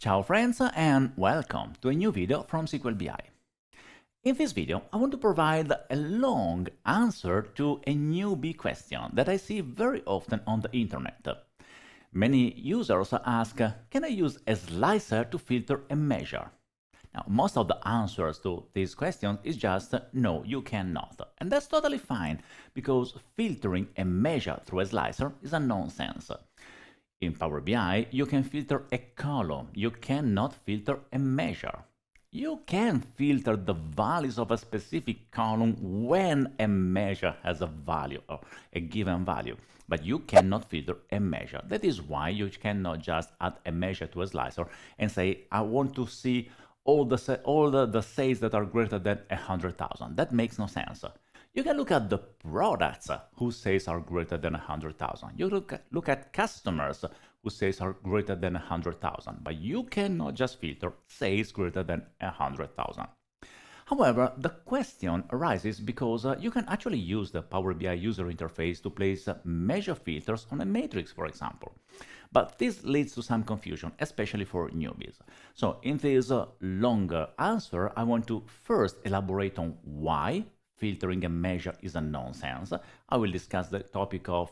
Ciao friends and welcome to a new video from SQL BI. In this video, I want to provide a long answer to a newbie question that I see very often on the internet. Many users ask, can I use a slicer to filter a measure? Now, most of the answers to this question is just no, you cannot. And that's totally fine, because filtering a measure through a slicer is a nonsense. In Power BI, you can filter a column. You cannot filter a measure. You can filter the values of a specific column when a measure has a value or a given value, but you cannot filter a measure. That is why you cannot just add a measure to a slicer and say, I want to see all the sales that are greater than 100,000. That makes no sense. You can look at the products whose sales are greater than 100,000. You look at customers whose sales are greater than 100,000, but you cannot just filter sales greater than 100,000. However, the question arises because you can actually use the Power BI user interface to place measure filters on a matrix, for example. But this leads to some confusion, especially for newbies. So in this longer answer, I want to first elaborate on why filtering a measure is a nonsense. I will discuss the topic of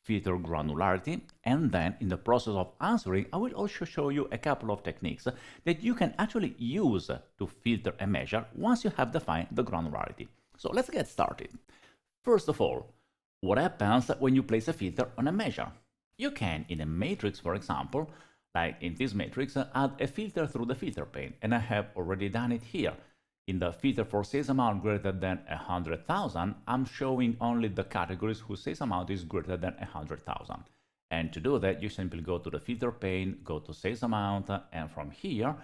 filter granularity, and then in the process of answering, I will also show you a couple of techniques that you can actually use to filter a measure once you have defined the granularity. So let's get started. First of all, what happens when you place a filter on a measure? You can, in a matrix, for example, like in this matrix, add a filter through the filter pane, and I have already done it here. In the filter for sales amount greater than 100,000, I'm showing only the categories whose sales amount is greater than 100,000. And to do that, you simply go to the filter pane, go to sales amount, and from here,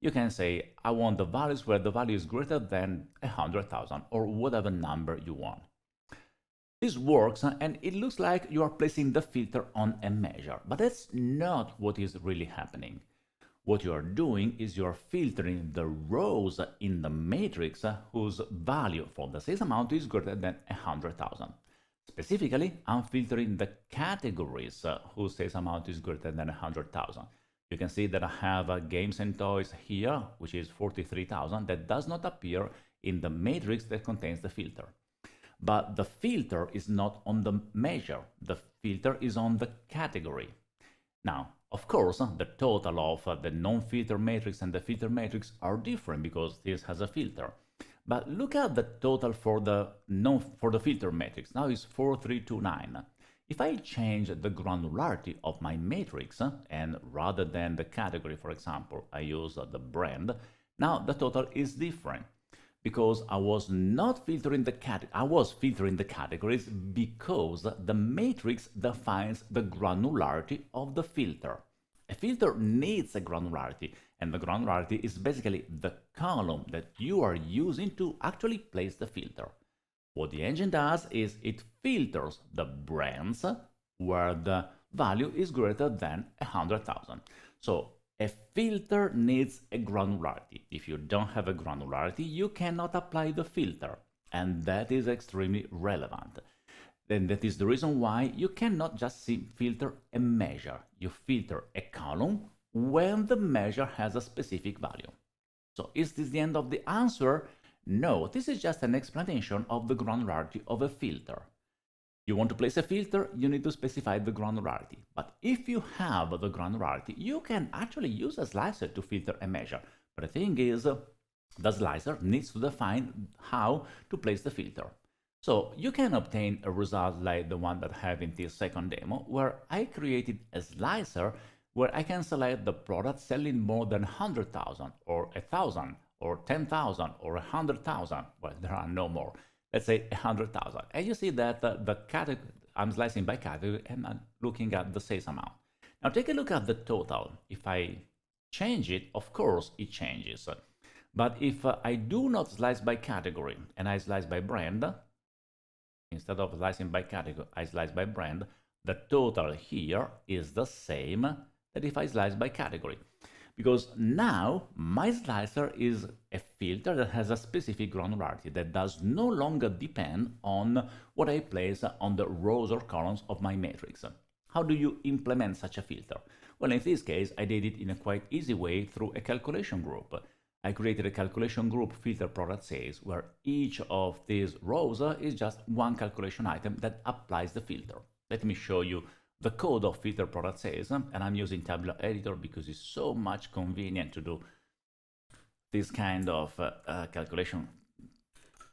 you can say, I want the values where the value is greater than 100,000 or whatever number you want. This works, and it looks like you are placing the filter on a measure, but that's not what is really happening. What you are doing is you are filtering the rows in the matrix whose value for the sales amount is greater than 100,000. Specifically, I'm filtering the categories whose sales amount is greater than 100,000. You can see that I have games and toys here, which is 43,000, that does not appear in the matrix that contains the filter. But the filter is not on the measure. The filter is on the category. Now, of course, the total of the non-filter matrix and the filter matrix are different because this has a filter. But look at the total for the filter matrix. Now it's 4329. If I change the granularity of my matrix, and rather than the category, for example, I use the brand, now the total is different. Because I was not filtering the category, I was filtering the categories because the matrix defines the granularity of the filter. A filter needs a granularity, and the granularity is basically the column that you are using to actually place the filter. What the engine does is it filters the brands where the value is greater than 100,000. So a filter needs a granularity. If you don't have a granularity, you cannot apply the filter, and that is extremely relevant. Then that is the reason why you cannot just filter a measure. You filter a column when the measure has a specific value. So is this the end of the answer? No, this is just an explanation of the granularity of a filter. You want to place a filter, you need to specify the granularity. But if you have the granularity, you can actually use a slicer to filter a measure. But the thing is, the slicer needs to define how to place the filter. So you can obtain a result like the one that I have in this second demo, where I created a slicer where I can select the product selling more than 100,000 or 1,000 or 10,000 or 100,000. Well, there are no more. Let's say 100,000. And you see that the category, I'm slicing by category and I'm looking at the sales amount. Now take a look at the total. If I change it, of course it changes. But if I do not slice by category and I slice by brand, instead of slicing by category, I slice by brand, the total here is the same that if I slice by category. Because now my slicer is a filter that has a specific granularity that does no longer depend on what I place on the rows or columns of my matrix. How do you implement such a filter? Well, in this case, I did it in a quite easy way through a calculation group. I created a calculation group filter product sales where each of these rows is just one calculation item that applies the filter. Let me show you the code of filter product sales, and I'm using Tabular Editor because it's so much convenient to do this kind of calculation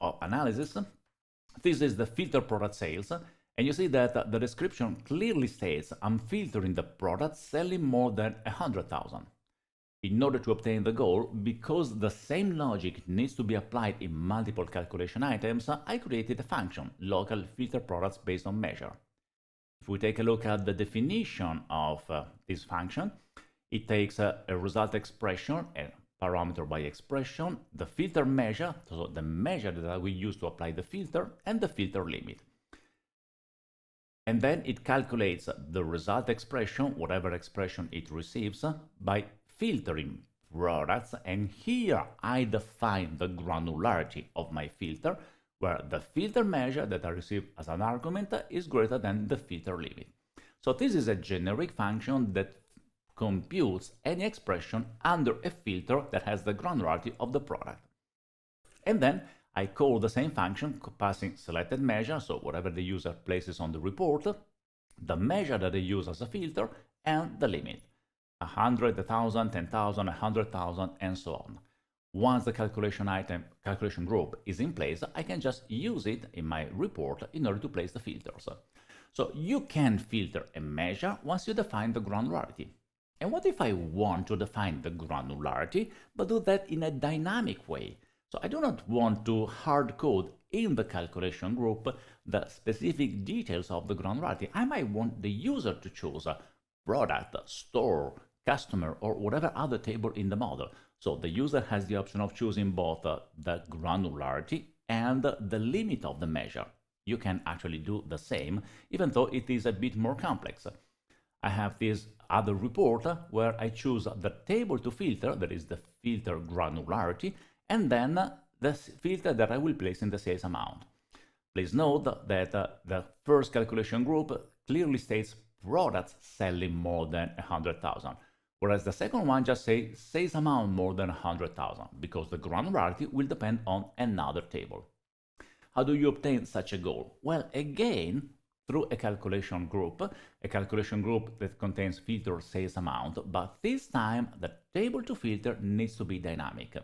of analysis. This is the filter product sales, and you see that the description clearly states I'm filtering the products selling more than 100,000. In order to obtain the goal, because the same logic needs to be applied in multiple calculation items, I created a function, local filter products based on measure. If we take a look at the definition of this function, it takes a result expression, a parameter by expression, the filter measure, so the measure that I will use to apply the filter, and the filter limit. And then it calculates the result expression, whatever expression it receives, by filtering products, and here I define the granularity of my filter, where the filter measure that I receive as an argument is greater than the filter limit. So this is a generic function that computes any expression under a filter that has the granularity of the product. And then I call the same function passing selected measure, so whatever the user places on the report, the measure that they use as a filter, and the limit. 100, 1,000, 10,000, 100,000, and so on. Once the calculation group is in place, I can just use it in my report in order to place the filters. So you can filter a measure once you define the granularity. And what if I want to define the granularity, but do that in a dynamic way? So I do not want to hard code in the calculation group the specific details of the granularity. I might want the user to choose a product, store, customer, or whatever other table in the model. So the user has the option of choosing both the granularity and the limit of the measure. You can actually do the same, even though it is a bit more complex. I have this other report where I choose the table to filter, that is the filter granularity, and then the filter that I will place in the sales amount. Please note that the first calculation group clearly states products selling more than 100,000, whereas the second one just says sales amount more than 100,000, because the granularity will depend on another table. How do you obtain such a goal? Well, again, through a calculation group that contains filter sales amount, but this time the table to filter needs to be dynamic.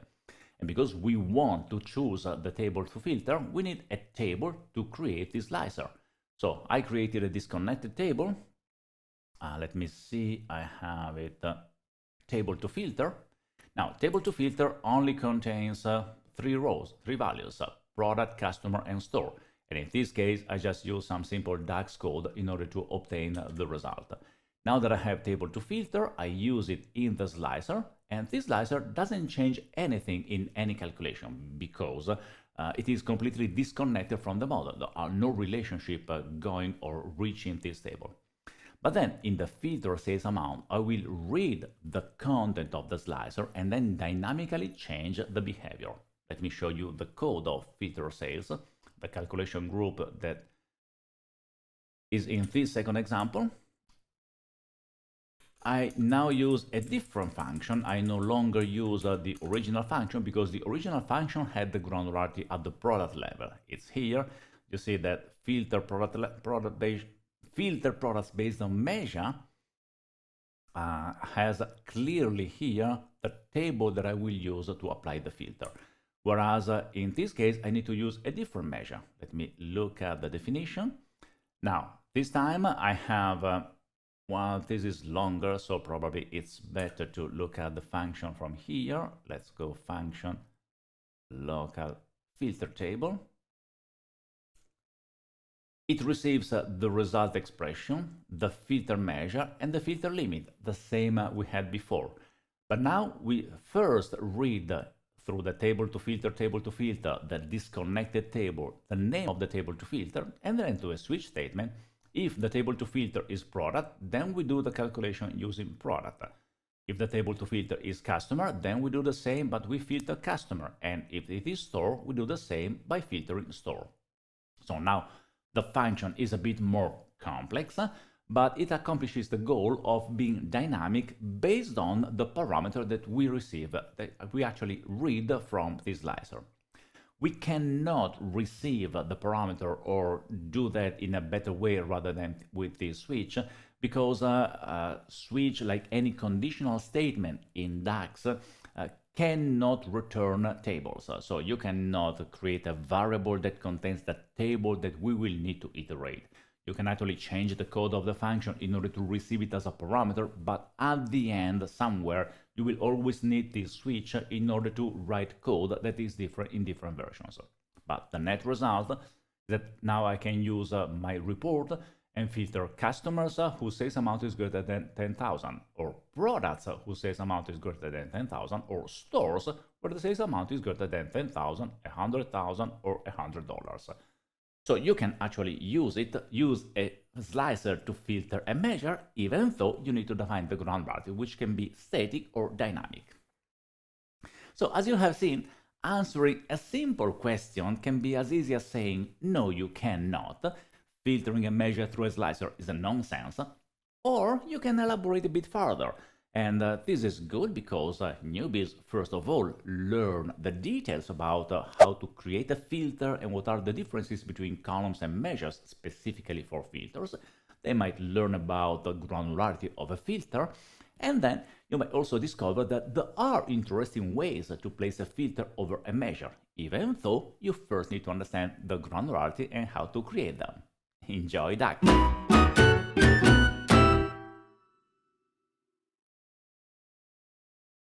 And because we want to choose the table to filter, we need a table to create this slicer. So I created a disconnected table. Let me see, I have it, table to filter. Now, table to filter only contains 3 rows, 3 values, product, customer, and store. And in this case, I just use some simple DAX code in order to obtain the result. Now that I have table to filter, I use it in the slicer, and this slicer doesn't change anything in any calculation because it is completely disconnected from the model. There are no relationship going or reaching this table. But then in the filter sales amount, I will read the content of the slicer and then dynamically change the behavior. Let me show you the code of filter sales, the calculation group that is in this second example. I now use a different function. I no longer use the original function because the original function had the granularity at the product level. It's here. You see that filter products based on measure has clearly here the table that I will use to apply the filter. Whereas in this case, I need to use a different measure. Let me look at the definition. Now, this time I have, well, this is longer, so probably it's better to look at the function from here. Let's go function local filter table. It receives the result expression, the filter measure, and the filter limit, the same we had before. But now we first read through the table to filter, the disconnected table, the name of the table to filter, and then to a switch statement. If the table to filter is product, then we do the calculation using product. If the table to filter is customer, then we do the same, but we filter customer. And if it is store, we do the same by filtering store. So now the function is a bit more complex, but it accomplishes the goal of being dynamic based on the parameter that we receive, that we actually read from this slicer. We cannot receive the parameter or do that in a better way rather than with this switch, because a switch, like any conditional statement in DAX, cannot return tables. So you cannot create a variable that contains that table that we will need to iterate. You can actually change the code of the function in order to receive it as a parameter, but at the end, somewhere, you will always need this switch in order to write code that is different in different versions. But the net result is that now I can use my report and filter customers whose sales amount is greater than 10,000, or products whose sales amount is greater than 10,000, or stores where the sales amount is greater than 10,000, 100,000, or $100. So you can actually use a slicer to filter a measure, even though you need to define the granularity, which can be static or dynamic. So as you have seen, answering a simple question can be as easy as saying, no, you cannot. Filtering a measure through a slicer is a nonsense. Or you can elaborate a bit further. And this is good because newbies, first of all, learn the details about how to create a filter and what are the differences between columns and measures specifically for filters. They might learn about the granularity of a filter, and then you might also discover that there are interesting ways to place a filter over a measure, even though you first need to understand the granularity and how to create them. Enjoy that!